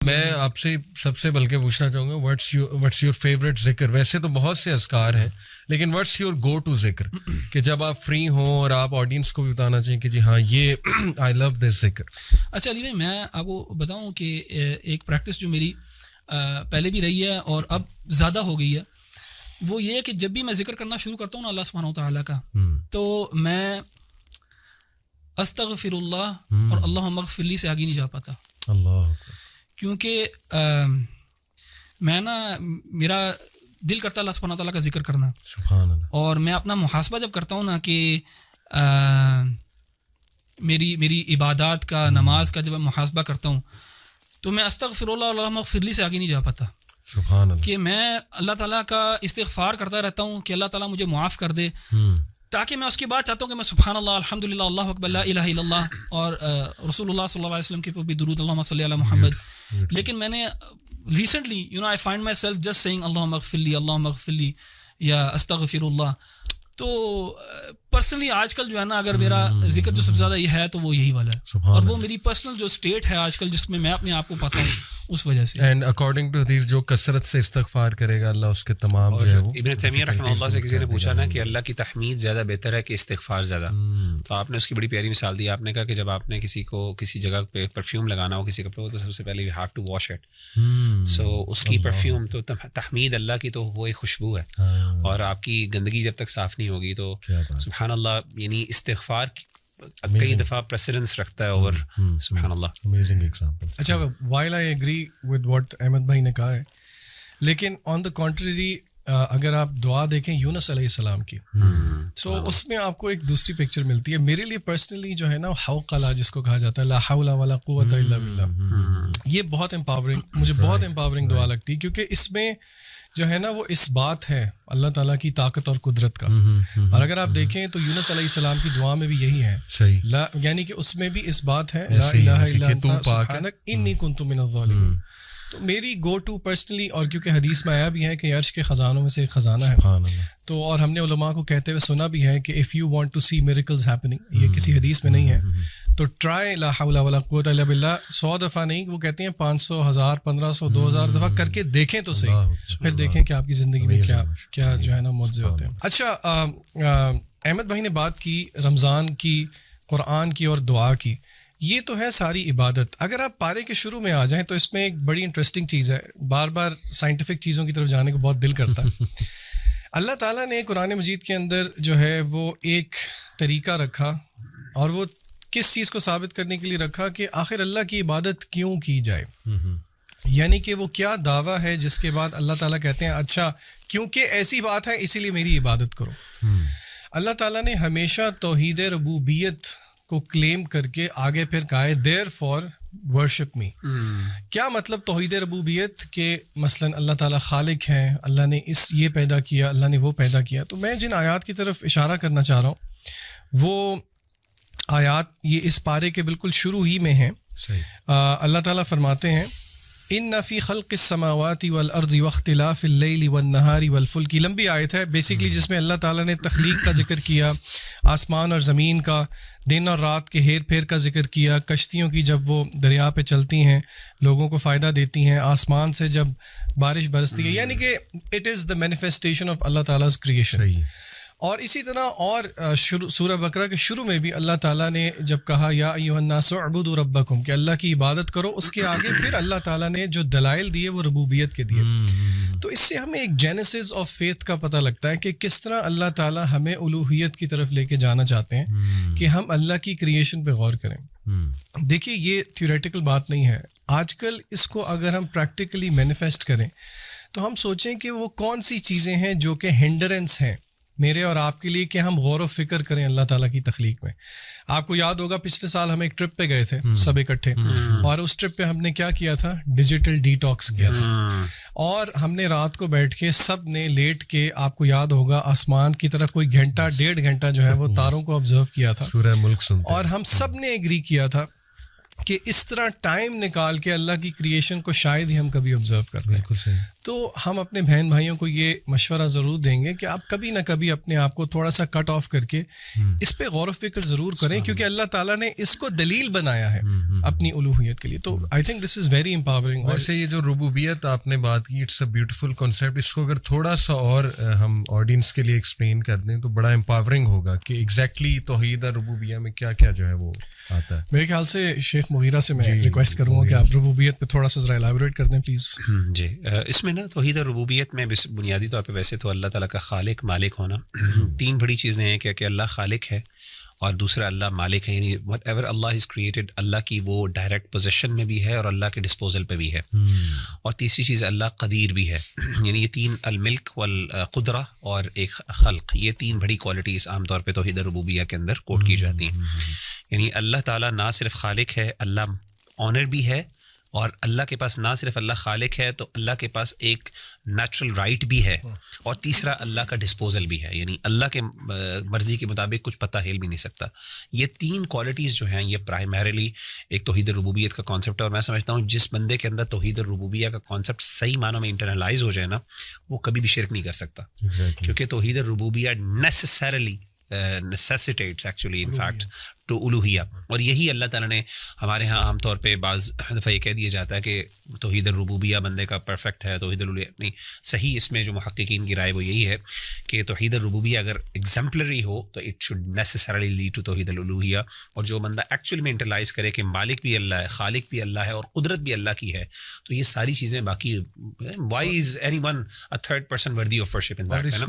میں آپ سے سب سے بلکہ پوچھنا چاہوں گا واٹس یور فیوریٹ ذکر؟ ویسے تو بہت سے اذکار ہیں لیکن واٹس یور گو ٹو ذکر کہ جب آپ فری ہوں اور آپ آڈینس کو بھی بتانا چاہیں کہ جی ہاں یہ آئی لو دس ذکر. اچھا علی بھائی میں آپ کو بتاؤں کہ ایک پریکٹس جو میری پہلے بھی رہی ہے اور اب زیادہ ہو گئی ہے وہ یہ ہے کہ جب بھی میں ذکر کرنا شروع کرتا ہوں نا اللہ سبحانہ و تعالیٰ کا تو میں استغفر اللہ اور اللہم اغفر لی سے آگے نہیں جا پاتا. اللہ کیونکہ میں نا میرا دل کرتا ہے اللہ سبحانہ تعالیٰ کا ذکر کرنا. سبحان اللہ. اور میں اپنا محاسبہ جب کرتا ہوں نا کہ میری عبادات کا نماز کا جب میں محاسبہ کرتا ہوں تو میں استغفر اللہ اللہم اغفر لی سے آگے نہیں جا پاتا. سبحان اللہ. کہ میں اللہ تعالیٰ کا استغفار کرتا رہتا ہوں کہ اللہ تعالیٰ مجھے معاف کر دے تاکہ میں اس کے بعد چاہتا ہوں کہ میں سبحان اللہ الحمدللہ اللہ اکبر لا الہ الا اللہ اور رسول اللہ صلی اللہ علیہ وسلم کے اوپر بھی درود اللہم صلی علی محمد. لیکن میں نے recently I find myself just saying اللہم اغفر لی یا استغفر اللہ. تو پرسنلی آج کل جو ہے نا اگر میرا ذکر جو سب سے زیادہ یہ ہے تو وہ یہی والا ہے اور وہ میری پرسنل جو اسٹیٹ ہے آج کل جس میں میں اپنے آپ کو پاتا ہوں اس وجہ سے. اینڈ اکارڈنگ ٹو حدیث جو کثرت سے استغفار کرے گا اللہ اس کے تمام جو ہے وہ. ابن تیمیہ رحمہ اللہ سے کسی نے پوچھا نا کہ اللہ کی تحمید زیادہ بہتر ہے کہ استغفار زیادہ, تو آپ نے اس کی بڑی پیاری مثال دی. آپ نے کہا کہ جب آپ نے کسی کو کسی جگہ پہ پرفیوم لگانا ہو کسی کپڑے کو تو سب سے پہلے you have to wash it. So اس کی پرفیوم تو تحمید اللہ کی تو وہ ایک خوشبو ہے اور آپ کی گندگی جب تک صاف نہیں ہوگی تو سبحان اللہ یعنی استغفار کئی دفعہ پریسیڈنس رکھتا ہے اور سبحان اللہ. Amazing example. اچھا while I agree with what Ahmad بھائی نے کہا ہے لیکن آن دا کنٹریری اگر آپ دعا دیکھیں یونس علیہ السلام کی تو اس میں آپ کو ایک دوسری پکچر ملتی ہے. میرے لیے پرسنلی جو ہے نا حوقلہ جس کو کہا جاتا ہے لا حول ولا قوت الا باللہ, یہ بہت امپاورنگ مجھے بہت امپاورنگ دعا لگتی ہے کیونکہ اس میں جو ہے نا وہ اس بات ہے اللہ تعالیٰ کی طاقت اور قدرت کا. اور اگر آپ دیکھیں تو یونس علیہ السلام کی دعا میں بھی یہی ہے یعنی کہ اس میں بھی اس بات ہے لا الہ الا انت سبحانک انی کنت من الظالمین. تو میری گو ٹو پرسنلی اور کیونکہ حدیث میں آیا بھی ہے کہ عرش کے خزانوں میں سے ایک خزانہ ہے تو اور ہم نے علماء کو کہتے ہوئے سنا بھی ہے کہ if you want to see miracles happening, یہ کسی حدیث میں نہیں ہے تو ٹرائی لا حول ولا قوت الا باللہ 100 دفعہ نہیں وہ کہتے ہیں 500 1000 1500 2000 دفعہ کر کے دیکھیں تو صحیح, پھر دیکھیں کہ آپ کی زندگی میں کیا جو ہے نا معجزے ہوتے ہیں. اچھا احمد بھائی نے بات کی رمضان کی, قرآن کی اور دعا کی, یہ تو ہے ساری عبادت. اگر آپ پارے کے شروع میں آ جائیں تو اس میں ایک بڑی انٹرسٹنگ چیز ہے, بار بار سائنٹیفک چیزوں کی طرف جانے کو بہت دل کرتا ہے. اللہ تعالیٰ نے قرآن مجید کے اندر جو ہے وہ ایک طریقہ رکھا اور وہ کس چیز کو ثابت کرنے کے لیے رکھا کہ آخر اللہ کی عبادت کیوں کی جائے, یعنی کہ وہ کیا دعویٰ ہے جس کے بعد اللہ تعالیٰ کہتے ہیں اچھا کیونکہ ایسی بات ہے اسی لیے میری عبادت کرو. اللہ تعالیٰ نے ہمیشہ توحید ربوبیت کو کلیم کر کے آگے پھر کہا ہے دیر فار ورشپ می. کیا مطلب توحید ربوبیت کہ مثلاً اللہ تعالیٰ خالق ہیں, اللہ نے یہ پیدا کیا, اللہ نے وہ پیدا کیا. تو میں جن آیات کی طرف اشارہ کرنا چاہ رہا ہوں وہ آیات یہ اس پارے کے بالکل شروع ہی میں ہیں. اللہ تعالیٰ فرماتے ہیں ان فی خلق السماوات والارض واختلاف اللیل والنہار والفلک. لمبی آیت ہے بیسیکلی جس میں اللہ تعالیٰ نے تخلیق کا ذکر کیا, آسمان اور زمین کا, دن اور رات کے ہیر پھیر کا ذکر کیا, کشتیوں کی جب وہ دریا پہ چلتی ہیں لوگوں کو فائدہ دیتی ہیں, آسمان سے جب بارش برستی ہے, یعنی کہ it is the manifestation of Allah تعالیٰ's کریشن. اور اسی طرح اور سورہ بقرہ کے شروع میں بھی اللہ تعالیٰ نے جب کہا یا ایھا الناس اعبدوا ربکم کہ اللہ کی عبادت کرو, اس کے آگے پھر اللہ تعالیٰ نے جو دلائل دیے وہ ربوبیت کے دیے. تو اس سے ہمیں ایک جینیسس آف فیتھ کا پتہ لگتا ہے کہ کس طرح اللہ تعالیٰ ہمیں الوہیت کی طرف لے کے جانا چاہتے ہیں کہ ہم اللہ کی کریشن پہ غور کریں. دیکھیے یہ تھیوریٹیکل بات نہیں ہے, آج کل اس کو اگر ہم پریکٹیکلی مینیفیسٹ کریں تو ہم سوچیں کہ وہ کون سی چیزیں ہیں جو کہ ہنڈرنس ہیں میرے اور آپ کے لیے کہ ہم غور و فکر کریں اللہ تعالیٰ کی تخلیق میں. آپ کو یاد ہوگا پچھلے سال ہم ایک ٹرپ پہ گئے تھے سب اکٹھے, اور اس ٹرپ پہ ہم نے کیا کیا تھا, ڈیجیٹل ڈی ٹاکس کیا تھا, اور ہم نے رات کو بیٹھ کے سب نے لیٹ کے آپ کو یاد ہوگا آسمان کی طرف کوئی گھنٹہ 1.5 گھنٹہ جو ہے وہ تاروں کو آبزرو کیا تھا, سورہ ملک سنتے, اور ہم سب نے ایگری کیا تھا کہ اس طرح ٹائم نکال کے اللہ کی کریشن کو شاید ہی ہم کبھی آبزرو کرتے ہیں. بالکل صحیح. تو ہم اپنے بہن بھائیوں کو یہ مشورہ ضرور دیں گے کہ آپ کبھی نہ کبھی اپنے آپ کو تھوڑا سا کٹ آف کر کے اس پہ غور و فکر ضرور کریں, کیونکہ اللہ تعالیٰ نے اس کو دلیل بنایا ہے اپنی الوہیت کے لیے. تو I think this is very empowering. ویسے یہ جو ربوبیت آپ نے بات کی, اٹس اے بیوٹیفل کانسیپٹ. اس کو اگر تھوڑا سا اور ہم آڈینس کے لیے ایکسپلین کر دیں تو بڑا امپاورنگ ہوگا کہ ایگزیکٹلی توحید ربوبیہ میں کیا کیا جو ہے وہ آتا ہے. میرے خیال سے شیخ مغیرہ سے میں ریکویسٹ کروں گا کہ آپ ربوبیت پہ تھوڑا سا ذرا الیبوریٹ کر دیں پلیز. جی, اس میں نا توحید ربوبیت میں بنیادی طور پہ ویسے تو اللہ تعالیٰ کا خالق مالک ہونا, تین بڑی چیزیں ہیں کہ اللہ خالق ہے اور دوسرا اللہ مالک ہے, یعنی whatever Allah has created Allah کی وہ ڈائریکٹ پوزیشن میں بھی ہے اور اللہ کے ڈسپوزل پہ بھی ہے, اور تیسری چیز اللہ قدیر بھی ہے. یعنی یہ تین, الملک والقدرہ اور ایک خلق, یہ تین بڑی کوالٹیز عام طور پہ توحید ربوبیہ کے اندر کوٹ کی جاتی ہیں. یعنی اللہ تعالیٰ نہ صرف خالق ہے, اللہ آنر بھی ہے, اور اللہ کے پاس نہ صرف اللہ خالق ہے تو اللہ کے پاس ایک نیچرل رائٹ بھی ہے, اور تیسرا اللہ کا ڈسپوزل بھی ہے, یعنی اللہ کے مرضی کے مطابق کچھ پتہ ہل بھی نہیں سکتا. یہ تین کوالٹیز جو ہیں یہ پرائمریلی ایک توحید ربوبیت کا کانسیپٹ ہے, اور میں سمجھتا ہوں جس بندے کے اندر توحید ربوبیہ کا کانسیپٹ صحیح معنوں میں انٹرنلائز ہو جائے نا, وہ کبھی بھی شرک نہیں کر سکتا, کیونکہ توحید ربوبیہ necessarily necessitates actually in fact to الوہیہ. اور یہی اللہ تعالیٰ نے ہمارے ہاں عام طور پہ بعض دفعہ یہ کہہ دیا جاتا ہے کہ توحید الربوبیہ بندے کا پرفیکٹ ہے, توحید الوہیہ نہیں. صحیح اس میں جو محققین کی رائے وہ یہی ہے کہ توحید الربوبیہ اگر ایگزمپلری ہو تو it should necessarily lead to توحید الالوہیہ, اور جو بندہ ایکچوئل میں انٹرلائز کرے کہ مالک بھی اللہ ہے, خالق بھی اللہ ہے, اور قدرت بھی اللہ کی ہے, تو یہ ساری چیزیں باقی why is anyone a third person worthy of worship in that.